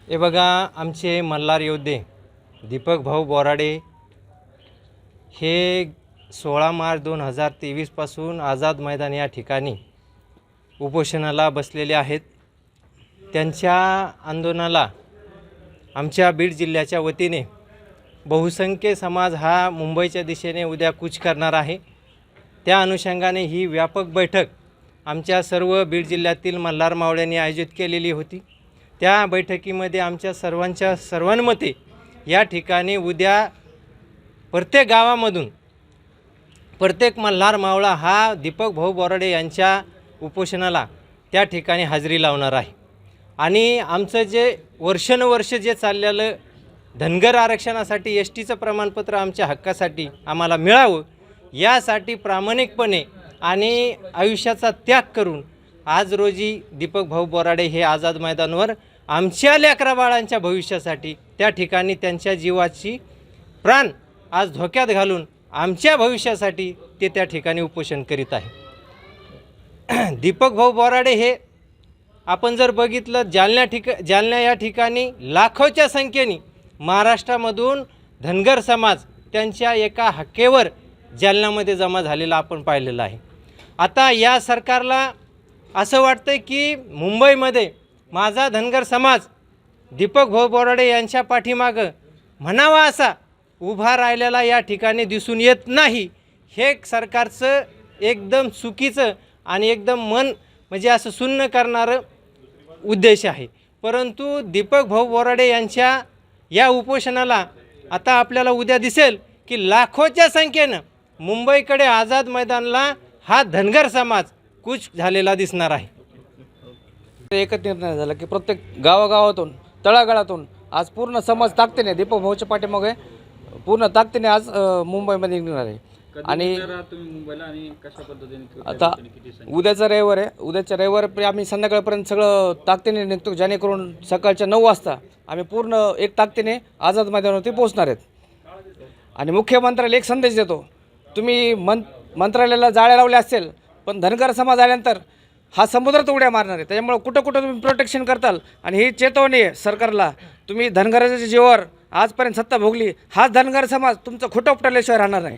हे बघा, आमचे मल्हार योद्धे दीपक भाऊ बोराडे हे 16 मार्च 2023 पासून आझाद मैदान या ठिकाणी उपोषणाला बसलेले आहेत। त्यांच्या आंदोलनाला आमच्या बीड जिल्ह्याच्या वतीने बहुसंख्य समाज हा मुंबईच्या दिशेने उद्या कूच करणार आहे। त्या अनुषंगाने ही व्यापक बैठक आमच्या सर्व बीड जिल्ह्यातील मल्हार मावळ्यांनी आयोजित केलेली होती। त्या बैठकीमध्ये आमच्या सर्वांच्या सर्वानुमते या ठिकाणी उद्या प्रत्येक गावामधून प्रत्येक मल्हार मावळा हा दीपक भाऊ बोराडे यांच्या उपोषणाला त्या ठिकाणी हजेरी लावणार आहे। आणि आमचं जे वर्षानुवर्ष जे चाललेलं धनगर आरक्षणासाठी एसटीचं प्रमाणपत्र आमच्या हक्कासाठी आम्हाला मिळावं यासाठी प्रामाणिकपणे आणि आयुष्याचा त्याग करून आज रोजी दीपक भाऊ बोराडे हे आझाद मैदानावर आमच्या लेकरा बाळांच्या भविष्यासाठी त्या ठिकाणी त्यांच्या जीवाची प्राण आज धोक्यात घालून आमच्या भविष्यासाठी ते त्या ठिकाणी उपोषण करीत आहे। दीपक भाऊ बोराडे हे आपण जर बघितलं जालना या ठिकाणी लाखोच्या संख्येने महाराष्ट्रामधून धनगर समाज त्यांच्या एका हक्केवर जालन्यामध्ये जमा झालेला आपण पाहिलेलं आहे। आता या सरकारला असं वाटतं की मुंबईमध्ये माझा धनगर समाज दीपक भाऊ बोराडे यांच्या पाठीमागं म्हणावा असा उभा राहिलेला या ठिकाणी दिसून येत नाही। हे सरकारचं एकदम चुकीचं आणि एकदम मन म्हणजे असं सुन्न करणारं उद्देश आहे। परंतु दीपक भाऊ बोराडे यांच्या या उपोषणाला आता आपल्याला उद्या दिसेल की लाखोच्या संख्येनं मुंबईकडे आझाद मैदानला हा धनगर समाज कूच झालेला दिसणार आहे। एकच निर्णय झाला की प्रत्येक गावागावातून तळागाळातून आज पूर्ण समाज ताकदीने दीपक भाऊच्या पाठीमागे पूर्ण ताकदीने आज मुंबईमध्ये निघणार आहे। आणि आता उद्याचा रविवार आहे, उद्याच्या रविवारी आम्ही संध्याकाळपर्यंत सगळं ताकदीने निघतो, जेणेकरून सकाळच्या 9 वाजता आम्ही पूर्ण एक ताकदीने आझाद मैदानावरती पोहोचणार आहेत। आणि मुख्यमंत्र्याला एक संदेश देतो, तुम्ही मंत्रालयाला जाळ्या लावल्या असेल पण धनगर समाज आल्यानंतर हा समुद्रात उड्या मारणार आहे। त्याच्यामुळे कुठं तुम्ही प्रोटेक्शन करताल आणि ही चेतवणी आहे सरकारला, तुम्ही धनगराच्या जीवावर आजपर्यंत सत्ता भोगली, हाच धनगर समाज तुमचं खोटं उपटल्याशिवाय राहणार नाही।